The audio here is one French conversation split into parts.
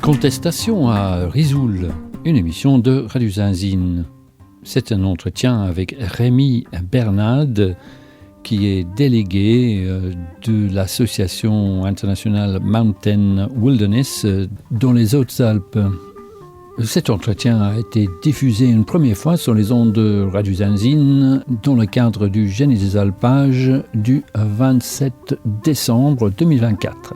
Contestation à Risoul, une émission de Radio Zinzine. C'est un entretien avec Rémi Bernard, qui est délégué de l'association internationale Mountain Wilderness dans les Hautes-Alpes. Cet entretien a été diffusé une première fois sur les ondes de Radio Zinzine dans le cadre du Génie des Alpages du 27 décembre 2024.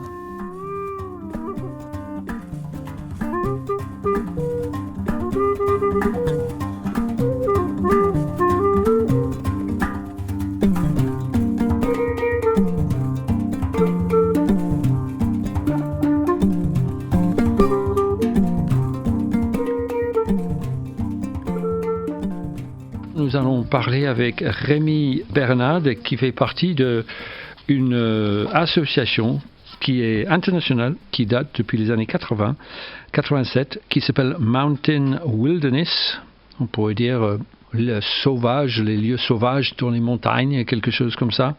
Nous allons parler avec Rémi Bernard, qui fait partie d'une association qui est internationale, qui date depuis les années 87, qui s'appelle Mountain Wilderness. On pourrait dire les lieux sauvages dans les montagnes, quelque chose comme ça.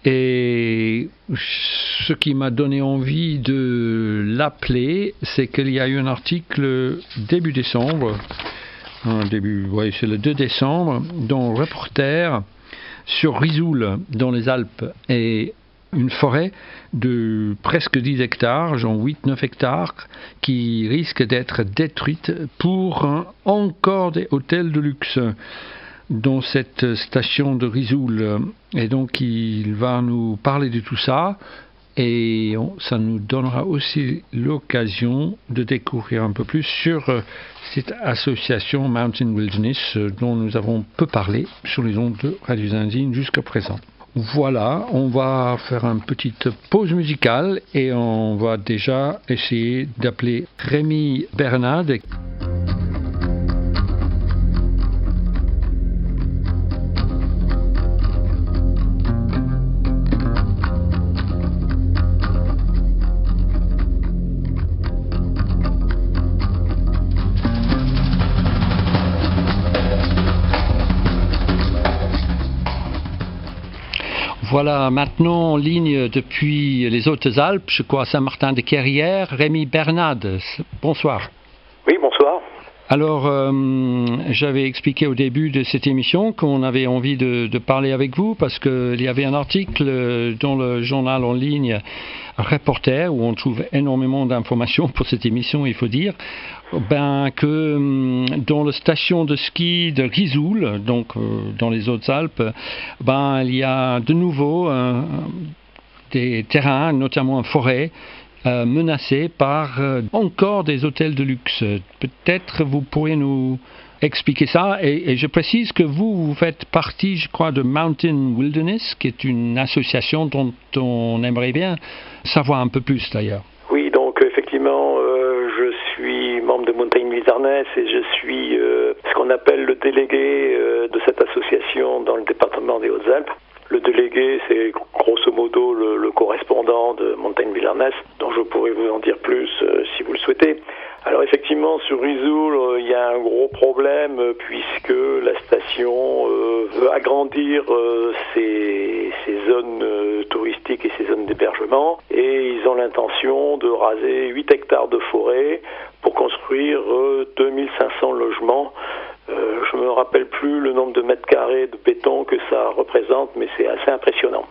Et ce qui m'a donné envie de l'appeler, c'est qu'il y a eu un article début décembre, c'est le 2 décembre, dont Reporter sur Risoul dans les Alpes, et une forêt de presque 10 hectares, genre 8-9 hectares, qui risque d'être détruite pour encore des hôtels de luxe dans cette station de Risoul. Et donc il va nous parler de tout ça, et ça nous donnera aussi l'occasion de découvrir un peu plus sur cette association Mountain Wilderness dont nous avons peu parlé sur les ondes de Radio Zinzine jusqu'à présent. Voilà, on va faire une petite pause musicale et on va déjà essayer d'appeler Rémi Bernard. Voilà, maintenant en ligne depuis les Hautes-Alpes, je crois à Saint-Martin-de-Querrières, Rémi Bernard. Bonsoir. Oui, bonsoir. Alors, j'avais expliqué au début de cette émission qu'on avait envie de parler avec vous parce qu'il y avait un article dans le journal en ligne Reporter où on trouve énormément d'informations pour cette émission, il faut dire. Que dans la station de ski de Risoul, donc dans les Hautes-Alpes, il y a de nouveau des terrains, notamment en forêt, menacés par encore des hôtels de luxe. Peut-être vous pourriez nous expliquer ça. Et je précise que vous faites partie, je crois, de Mountain Wilderness, qui est une association dont on aimerait bien savoir un peu plus d'ailleurs. Oui, donc effectivement, je suis membre de Mountain Wilderness et je suis ce qu'on appelle le délégué de cette association dans le département des Hautes-Alpes. Le délégué, c'est grosso modo le correspondant de Mountain Wilderness, dont je pourrais vous en dire plus si vous le souhaitez. Alors effectivement, sur Risoul, il y a un gros problème puisque la station veut agrandir ses zones touristiques et ses zones d'hébergement, et ils ont l'intention de raser 8 hectares de forêt pour construire 2500 logements. Je me rappelle plus le nombre de mètres carrés de béton que ça représente, mais c'est assez impressionnant.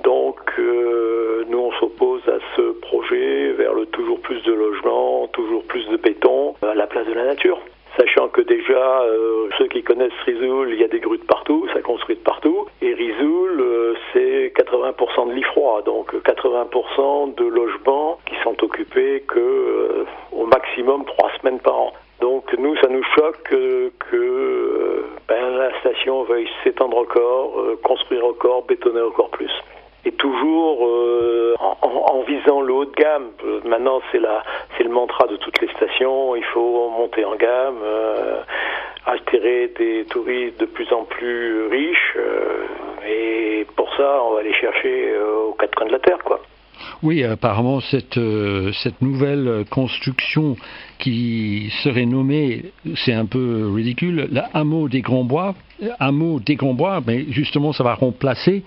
Donc nous on s'oppose à ce projet vers le toujours plus de logements, toujours plus de béton à la place de la nature. Sachant que déjà, ceux qui connaissent Risoul, il y a des grues de partout, ça construit de partout. Et Risoul, c'est 80% de lit froid, donc 80% de logements qui sont occupés au maximum 3 semaines par an. Donc nous, ça nous choque que la station veuille s'étendre encore, construire encore, bétonner encore plus. Et toujours en visant le haut de gamme. Maintenant, c'est le mantra de toutes les stations. Il faut monter en gamme, attirer des touristes de plus en plus riches. Et pour ça, on va aller chercher aux 4 coins de la terre, quoi. Oui, apparemment, cette nouvelle construction qui serait nommée, c'est un peu ridicule, le hameau des Grands Bois, mais justement, ça va remplacer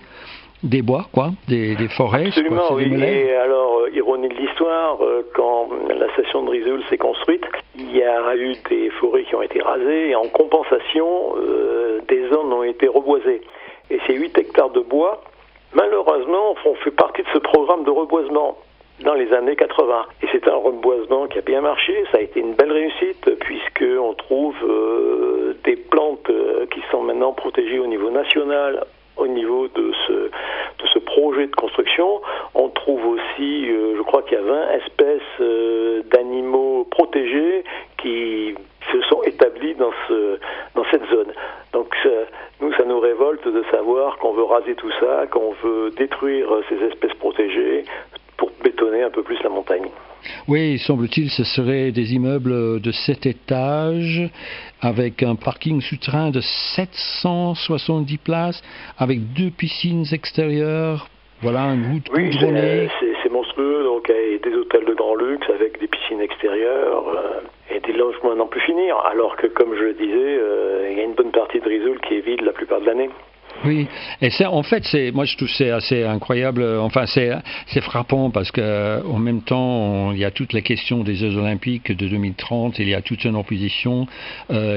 des bois, des forêts. Absolument, oui. Et alors, ironie de l'histoire, quand la la station de Risoul s'est construite, il y a eu des forêts qui ont été rasées et en compensation, des zones ont été reboisées. Et ces 8 hectares de bois, malheureusement, ont fait partie de ce programme de reboisement dans les années 80. Et c'est un reboisement qui a bien marché, ça a été une belle réussite, puisqu'on trouve des plantes qui sont maintenant protégées au niveau national, au niveau de ce projet de construction. On trouve aussi, je crois qu'il y a 20 espèces d'animaux protégés qui se sont établis dans cette zone. Donc ça nous révolte de savoir qu'on veut raser tout ça, qu'on veut détruire ces espèces protégées pour bétonner un peu plus la montagne. Oui, semble-t-il, ce seraient des immeubles de 7 étages avec un parking souterrain de 770 places, avec 2 piscines extérieures, voilà, une route goudronnée. Oui, c'est monstrueux, donc et des hôtels de grand luxe avec des piscines extérieures et des logements à n'en plus finir, alors que, comme je le disais, il y a une bonne partie de Risoul qui est vide la plupart de l'année. Oui, et ça, en fait, moi je trouve c'est assez incroyable. Enfin, c'est frappant parce que en même temps, il y a toute la question des Jeux Olympiques de 2030. Il y a toute une opposition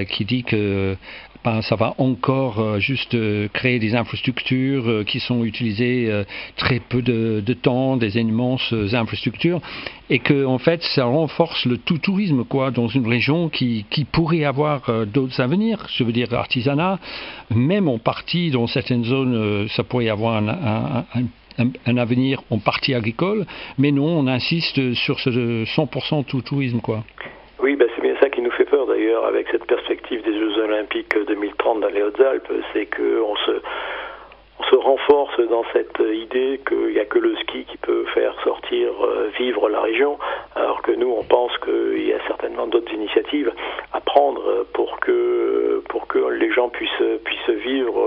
qui dit que ça va encore juste créer des infrastructures qui sont utilisées très peu de temps, des immenses infrastructures, et que en fait ça renforce le tout tourisme dans une région qui pourrait avoir d'autres avenirs. Je veux dire artisanat, même en partie dans certaines zones, ça pourrait avoir un avenir en partie agricole, mais non, on insiste sur ce 100% tout tourisme Oui, c'est bien ça qui nous fait peur d'ailleurs avec cette perspective des Jeux Olympiques 2030 dans les Hautes-Alpes, c'est qu'on se renforce dans cette idée qu'il n'y a que le ski qui peut faire sortir, vivre la région, alors que nous on pense qu'il y a certainement d'autres initiatives à prendre pour que les gens puissent vivre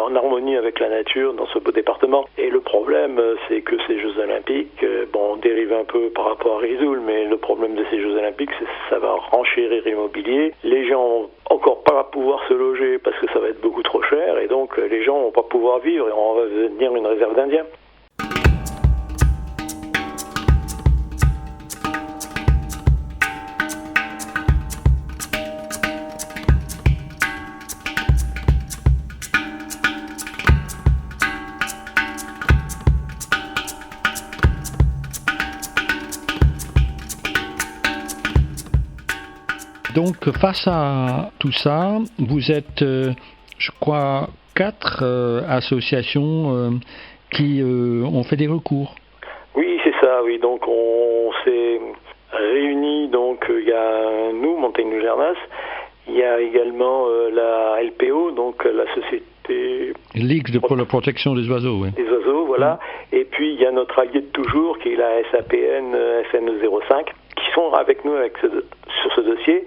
en harmonie avec la nature dans ce beau département. Et le problème, c'est que ces Jeux Olympiques, on dérive un peu par rapport à Risoul, mais le problème de ces Jeux Olympiques, c'est que ça va renchérir l'immobilier. Les gens vont encore pas pouvoir se loger parce que ça va être beaucoup trop cher, et donc les gens vont pas pouvoir vivre et on va devenir une réserve d'Indiens. Donc face à tout ça, vous êtes, je crois, 4 associations qui ont fait des recours. Oui, c'est ça, oui. Donc on s'est réunis, donc il y a nous, Montagne du Gernas, il y a également la LPO, donc la Société... Ligue pour la protection des oiseaux, oui. Des oiseaux, voilà. Et puis il y a notre allié de toujours, qui est la SAPN FN05, qui sont avec nous sur ce dossier.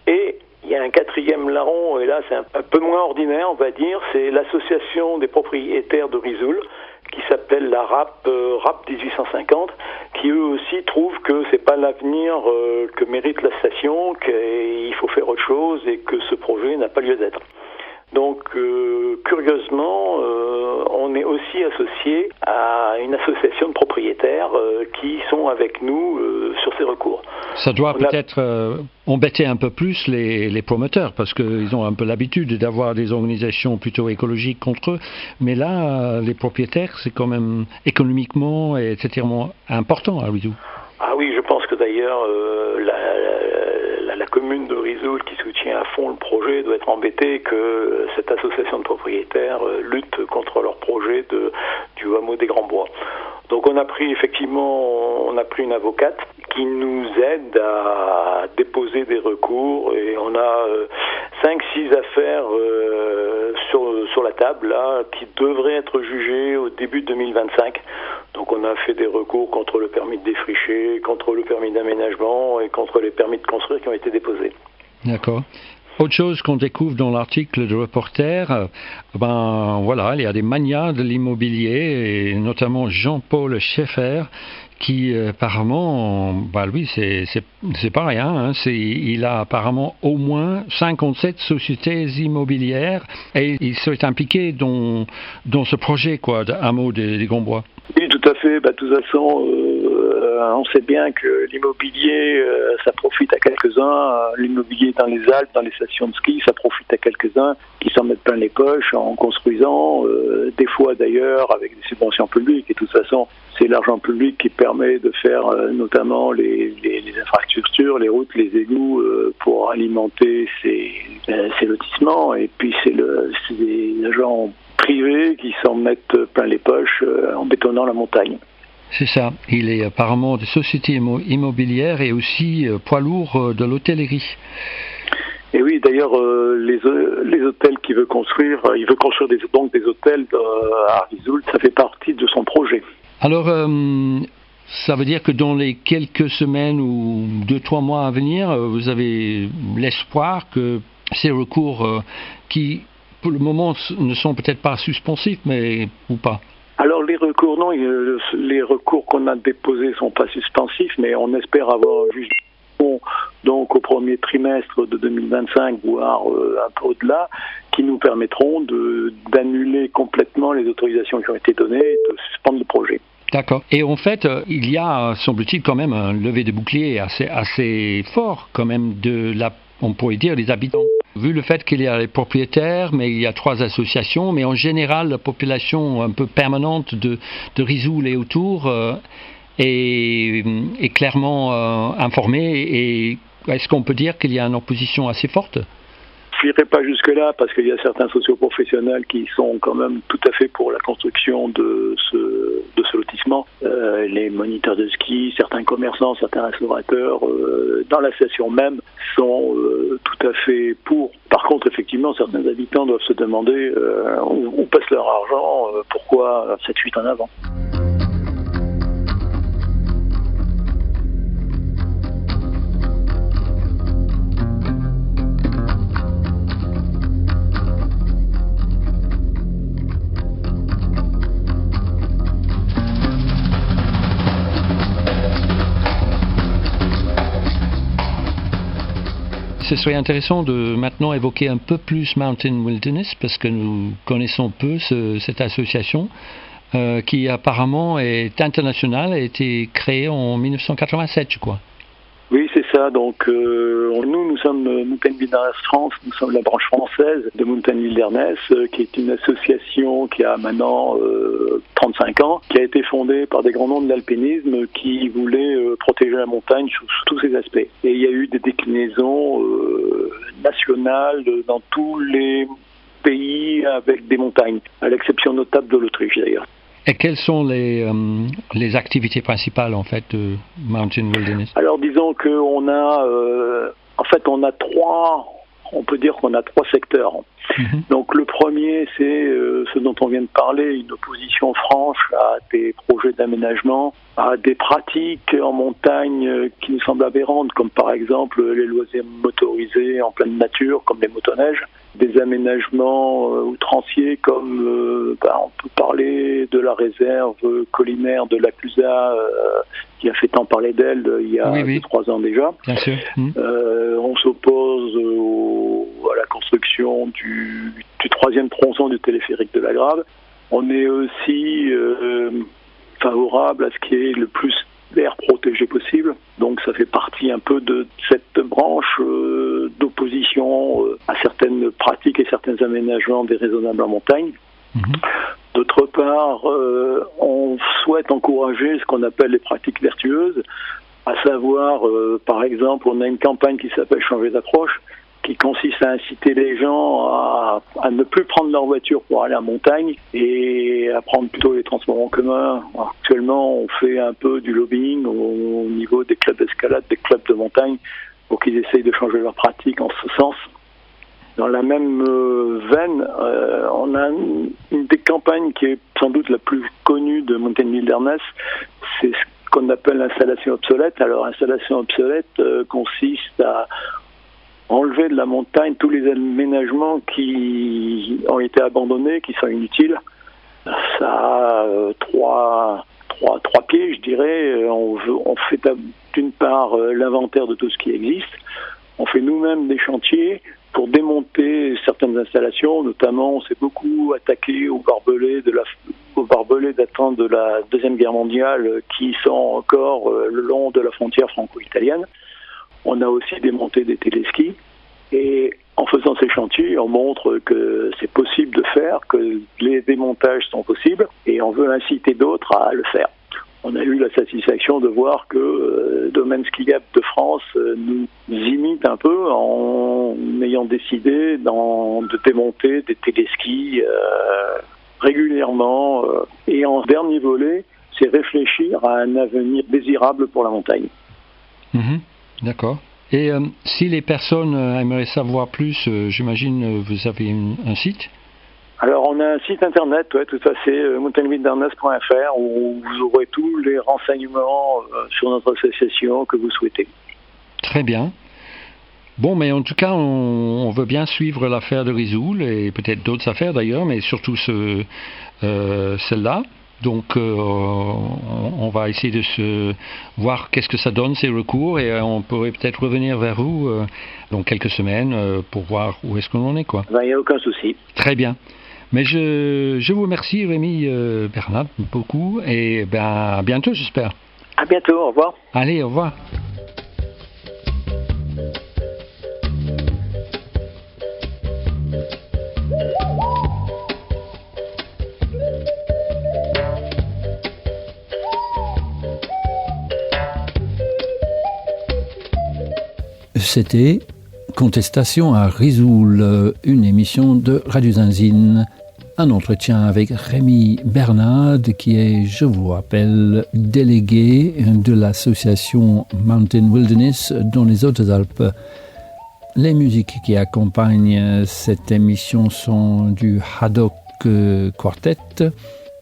Et il y a un 4e larron, et là c'est un peu moins ordinaire, on va dire, c'est l'association des propriétaires de Risoul, qui s'appelle la RAP 1850, qui eux aussi trouvent que c'est pas l'avenir que mérite la station, qu'il faut faire autre chose et que ce projet n'a pas lieu d'être. Donc, curieusement, on est aussi associé à une association de propriétaires qui sont avec nous sur ces recours. Ça doit peut-être embêter un peu plus les promoteurs, parce qu'ils ont un peu l'habitude d'avoir des organisations plutôt écologiques contre eux. Mais là, les propriétaires, c'est quand même économiquement et etc. important à Risoul. Ah oui, je pense que d'ailleurs, la commune de Risoul qui soutient à fond le projet doit être embêtée que cette association de propriétaires lutte contre leur projet du hameau des Grands Bois. Donc on a pris une avocate qui nous aide à déposer des recours, et on a 5-6 affaires sur la table là qui devraient être jugées au début de 2025. Donc on a fait des recours contre le permis de défricher, contre le permis d'aménagement et contre les permis de construire qui ont été déposés. D'accord. Autre chose qu'on découvre dans l'article de Reporter, il y a des magnats de l'immobilier, et notamment Jean-Paul Schaeffer, qui apparemment, lui c'est pas rien, hein, il a apparemment au moins 57 sociétés immobilières et il serait impliqué dans ce projet de hameau des Gombois. Oui, tout à fait. De toute façon, on sait bien que l'immobilier, ça profite à quelques-uns. L'immobilier dans les Alpes, dans les stations de ski, ça profite à quelques-uns qui s'en mettent plein les poches en construisant, des fois d'ailleurs avec des subventions publiques. Et de toute façon, c'est l'argent public qui permet de faire notamment les infrastructures, les routes, les égouts pour alimenter ces lotissements. Et puis c'est des agents privés qui s'en mettent plein les poches en bétonnant la montagne. C'est ça. Il est apparemment de société immobilière et aussi poids lourd de l'hôtellerie. Et oui, d'ailleurs, les hôtels qu'il veut construire, il veut construire des hôtels à Risoult, ça fait partie de son projet. Alors, ça veut dire que dans les quelques semaines ou 2-3 mois à venir, vous avez l'espoir que ces recours qui, pour le moment, ne sont peut-être pas suspensifs, mais ou pas? Alors les recours, non, les recours qu'on a déposés ne sont pas suspensifs, mais on espère avoir un jugement donc au premier trimestre de 2025, voire un peu au-delà, qui nous permettront d'annuler complètement les autorisations qui ont été données et de suspendre le projet. D'accord. Et en fait, il y a, semble-t-il, quand même un lever de bouclier assez fort, quand même, on pourrait dire, des habitants. Vu le fait qu'il y a les propriétaires, mais il y a 3 associations, mais en général, la population un peu permanente de Risoult et autour est clairement informée. Et est-ce qu'on peut dire qu'il y a une opposition assez forte? Je n'irai pas jusque-là parce qu'il y a certains socioprofessionnels qui sont quand même tout à fait pour la construction de ce lotissement. Les moniteurs de ski, certains commerçants, certains restaurateurs, dans l'association même, sont tout à fait pour. Par contre, effectivement, certains habitants doivent se demander où passe leur argent, pourquoi cette fuite en avant. Ce serait intéressant de maintenant évoquer un peu plus Mountain Wilderness parce que nous connaissons peu cette association qui apparemment est internationale, a été créée en 1987, je crois. Oui, c'est ça. Donc, nous sommes Mountain Wilderness France. Nous sommes la branche française de Mountain Wilderness, qui est une association qui a maintenant 35 ans, qui a été fondée par des grands noms de l'alpinisme qui voulaient protéger la montagne sous tous ses aspects. Et il y a eu des déclinaisons nationales dans tous les pays avec des montagnes, à l'exception notable de l'Autriche d'ailleurs. Et quelles sont les activités principales en fait de Mountain Wilderness? Alors disons qu'on a on peut dire qu'on a 3 secteurs. Mm-hmm. Donc le premier, c'est ce dont on vient de parler, une opposition franche à des projets d'aménagement, à des pratiques en montagne qui nous semblent aberrantes, comme par exemple les loisirs motorisés en pleine nature, comme les motoneiges, des aménagements outranciers comme on peut parler de la réserve collinaire de Laclusa qui a fait tant parler d'elle il y a 3 ans déjà. Bien sûr. On s'oppose à la construction du 3e tronçon du téléphérique de la Grave. On est aussi favorable à ce qui est le plus d'air protégé possible. Donc ça fait partie un peu de cette branche d'opposition à certaines pratiques et certains aménagements déraisonnables en montagne. Mmh. D'autre part, on souhaite encourager ce qu'on appelle les pratiques vertueuses, à savoir, par exemple, on a une campagne qui s'appelle Changer d'approche, qui consiste à inciter les gens à ne plus prendre leur voiture pour aller en montagne et à prendre plutôt les transports en commun. Actuellement, on fait un peu du lobbying au niveau des clubs d'escalade, des clubs de montagne, pour qu'ils essayent de changer leurs pratiques en ce sens. Dans la même veine, on a une des campagnes qui est sans doute la plus connue de Mountain Wilderness, c'est ce qu'on appelle l'installation obsolète. Alors, l'installation obsolète consiste à enlever de la montagne tous les aménagements qui ont été abandonnés, qui sont inutiles. Ça a trois trois pieds, je dirais. On fait d'une part l'inventaire de tout ce qui existe. On fait nous-mêmes des chantiers pour démonter certaines installations. Notamment, on s'est beaucoup attaqué aux barbelés datant de la Deuxième Guerre mondiale qui sont encore le long de la frontière franco-italienne. On a aussi démonté des téléskis. Et en faisant ces chantiers, on montre que c'est possible de faire, que les démontages sont possibles, et on veut inciter d'autres à le faire. On a eu la satisfaction de voir que Domaine Ski Gap de France nous imite un peu en ayant décidé de démonter des téléskis régulièrement. Et en dernier volet, c'est réfléchir à un avenir désirable pour la montagne. D'accord. Et si les personnes aimeraient savoir plus, j'imagine vous avez un site ? Alors on a un site internet, tout à fait, mountainwilderness.fr, où vous aurez tous les renseignements sur notre association que vous souhaitez. Très bien. Bon, mais en tout cas, on veut bien suivre l'affaire de Risoul, et peut-être d'autres affaires d'ailleurs, mais surtout celle-là. Donc on va essayer de voir qu'est-ce que ça donne, ces recours, et on pourrait peut-être revenir vers vous dans quelques semaines pour voir où est-ce qu'on en est, quoi. Il n'y a aucun souci. Très bien. Mais je vous remercie, Rémi Bernard, beaucoup, et à bientôt, j'espère. À bientôt, au revoir. Allez, au revoir. C'était Contestation à Risoul, une émission de Radio Zinzine. Un entretien avec Rémi Bernard, qui est, je vous rappelle, délégué de l'association Mountain Wilderness dans les Hautes-Alpes. Les musiques qui accompagnent cette émission sont du Haddock Quartet.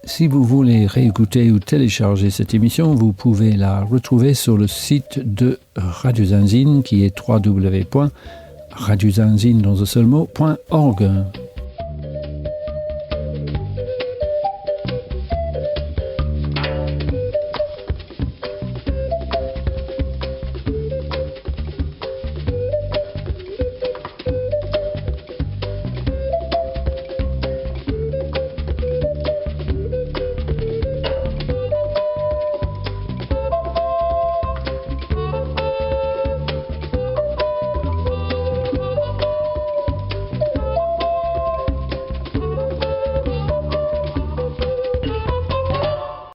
Si vous voulez réécouter ou télécharger cette émission, vous pouvez la retrouver sur le site de Radio Zinzine qui est www.radiozinzine.org.